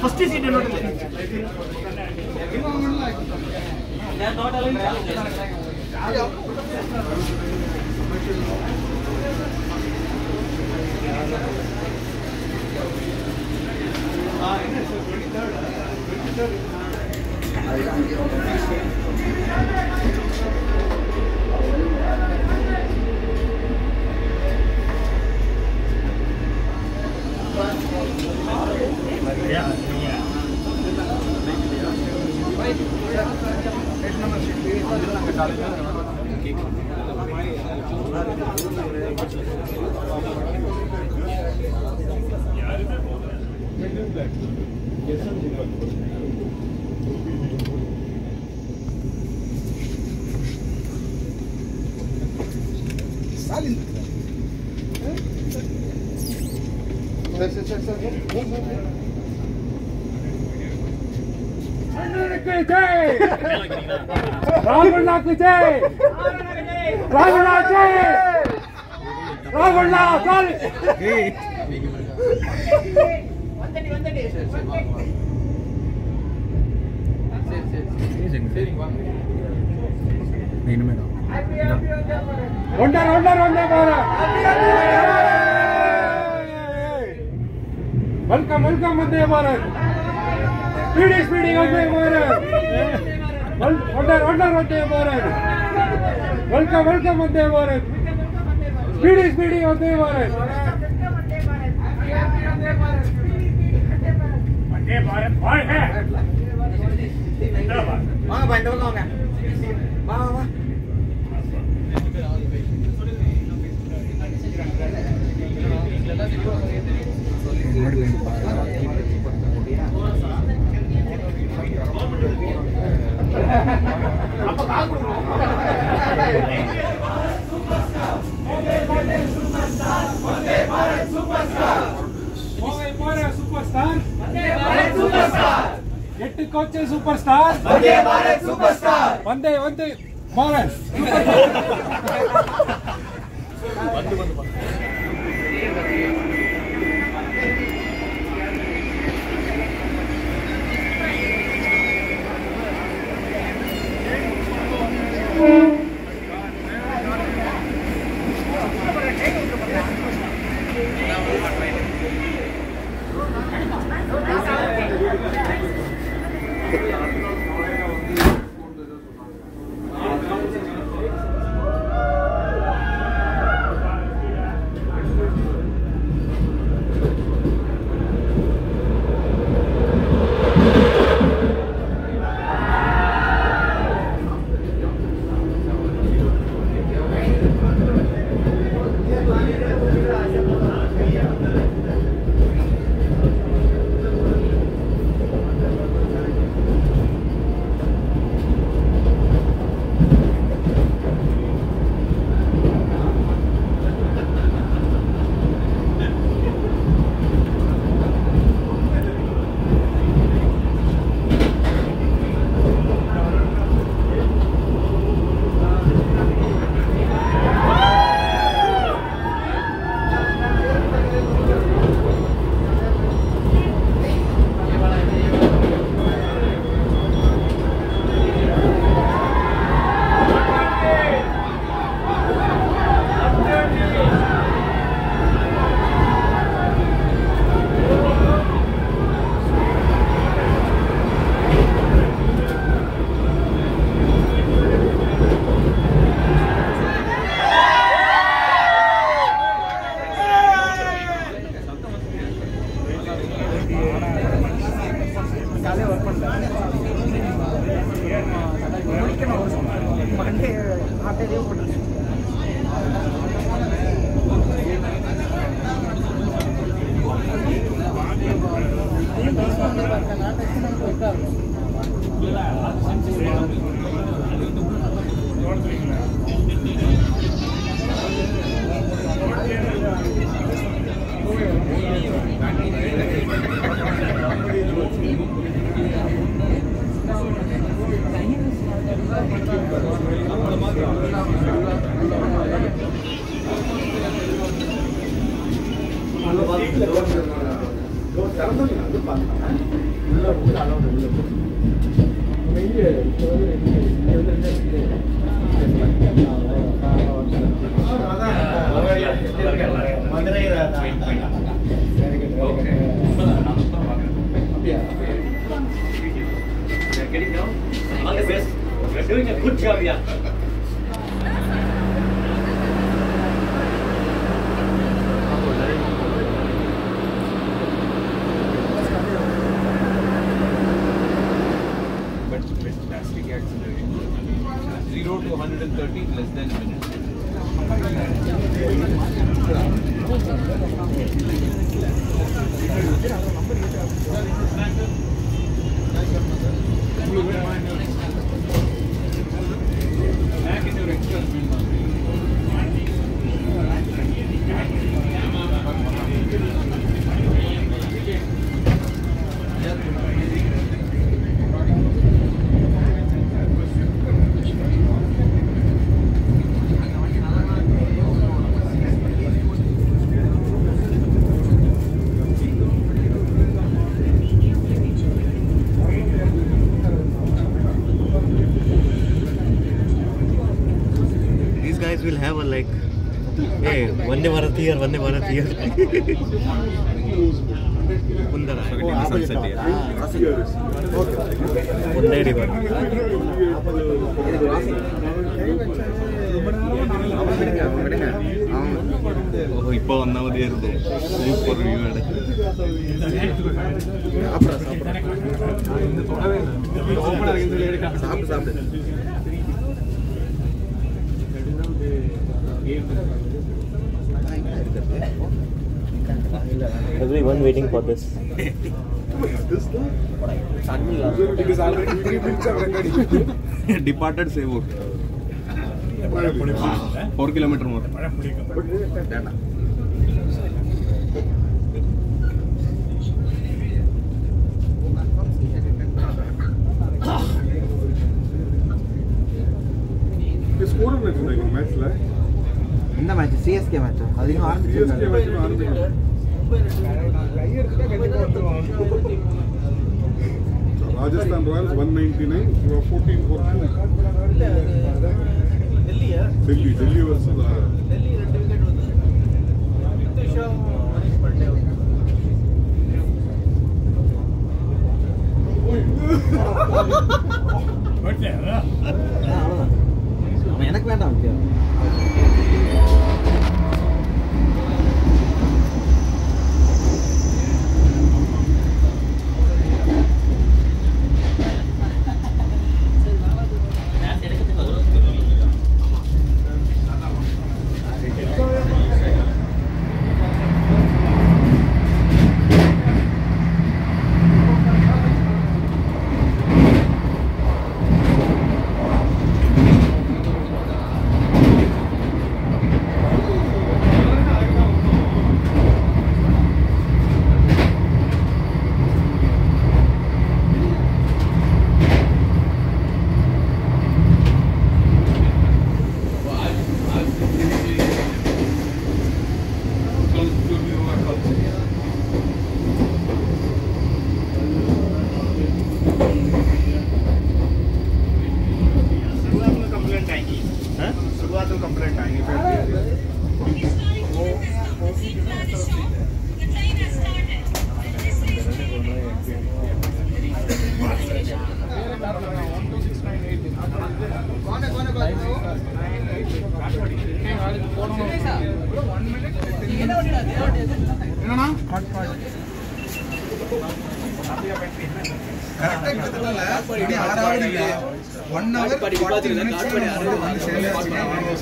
First seat Welcome, Vande Bharat. Speedy, Vande Bharat. Vande Bharat. Welcome, Vande Bharat. Speedy, Vande Bharat. Vande Bharat, boy hai. Wah, bandol kau kan? Wah. Get to coach superstar. Vande Bharat superstar. Vande Bharat. All the best. You're doing a good job, yeah. But fantastic acceleration. 0 to 130 less than a minute. Back in your extra speed. Will have a like, hey, Vande Bharat here, Vande Bharat here. Kundara, sunset here. Kundai river. Oh, ipo vanna madi irudhu. Super view ade. Sapra. Everyone waiting for this. Departed Sevo. 4 kilometers more. இந்த match CSK match அதிகம் ஆரம்பிச்சிருக்காங்க. Rajasthan Royals 199, you are 14 for 2. Delhi versus Delhi 2 wicket எனக்கு வேண்டாம்.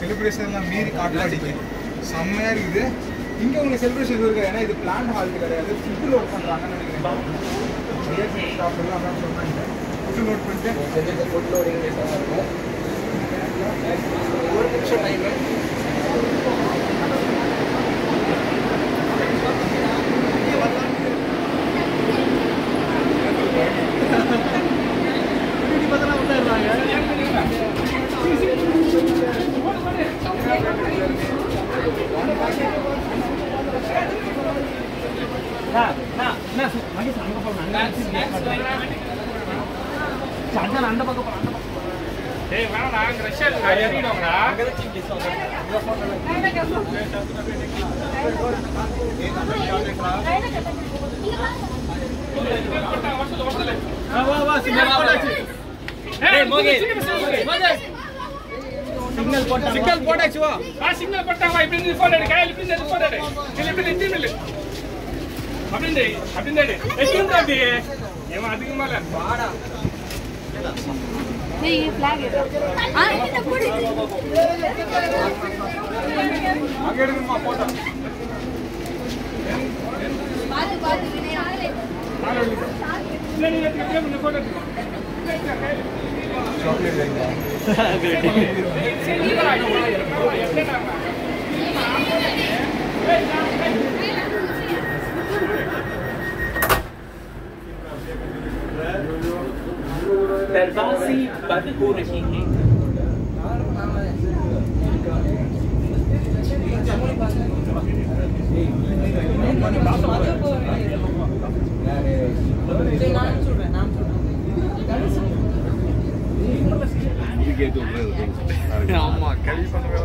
Celebration மீறி காட்டுவாடிக்கு செம்மையா இருக்குது. இங்க உங்களுக்கு செலிப்ரேஷன் இருக்கு, ஏன்னா இது பிளான் ஹால் கிடையாது, ஃபுட் லோட் பண்றாங்கன்னு நினைக்கிறேன். ஸ்டாஃப் எல்லாம் அதான் சொன்னாங்க, ஃபுட் லோட் பண்ணிட்டு ஃபுட் லோடிங் இருக்கும். ஒரு நிமிஷம் டைம் சிக்னல் போட்டாச்சு. சிக்னல் போட்டாங்க. இப்படி போன் எடு, கையில இப்படி எடுத்து போன் எடு. இப்படி நில்லு. அப்படியே அப்படியே எங்க அப்படி ஏமா அதுக்கு மேல வாடா. ஏய் ஃபிளாக் எடு. இந்த போடு. அங்க எடுங்கம்மா போட்டோ. பாத்து வினய் ஆளே. சரி எடுத்து இந்த போட்டோ எடுங்க. சாக்லேட் வேண்டா. दरवाज़ी बंद हो रही है। ஆமா கல்வி பண்ணுங்க.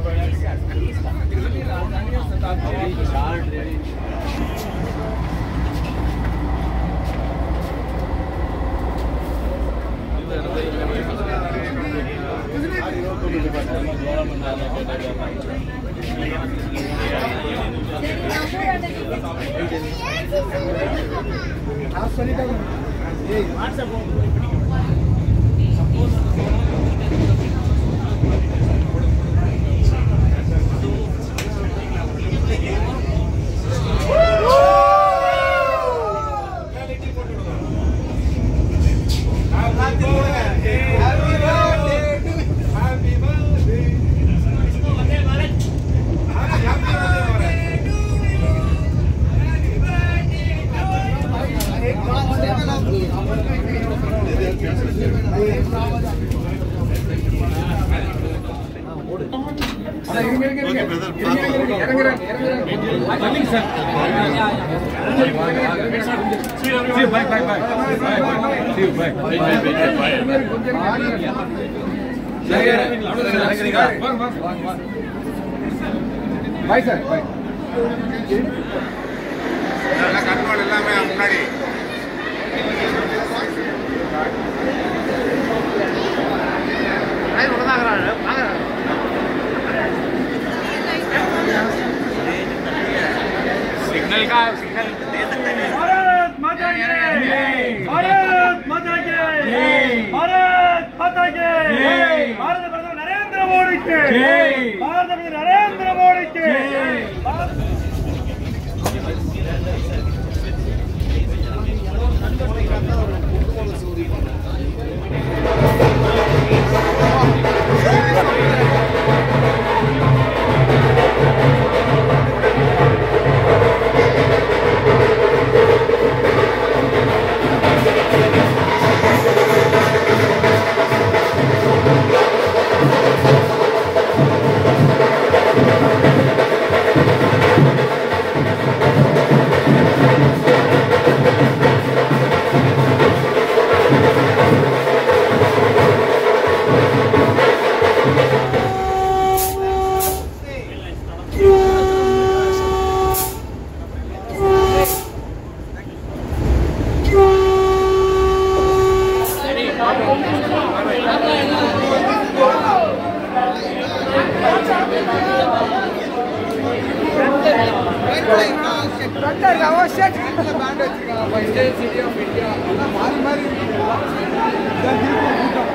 Bye sir. Bye. கண்ட்ரோல் எல்லாமே முன்னாடி सिग्नल का सिग्नल दे सकते हैं। भारत माता की जय, भारत माता की जय, भारत माता की जय, भारत प्रधान नरेंद्र मोदी की जय, भारत प्रधान नरेंद्र मोदी की जय। பிளாக் வச்சிருக்காங்க இந்தியன் சிட்டி ஆஃப் இந்தியா எல்லாம் மாறி மாறி இருக்கு இதான் கூட்டம்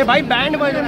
भाई बैंड बजा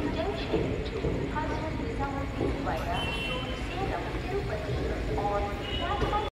Junction to Hudson Valley Via Salem, Tirupati.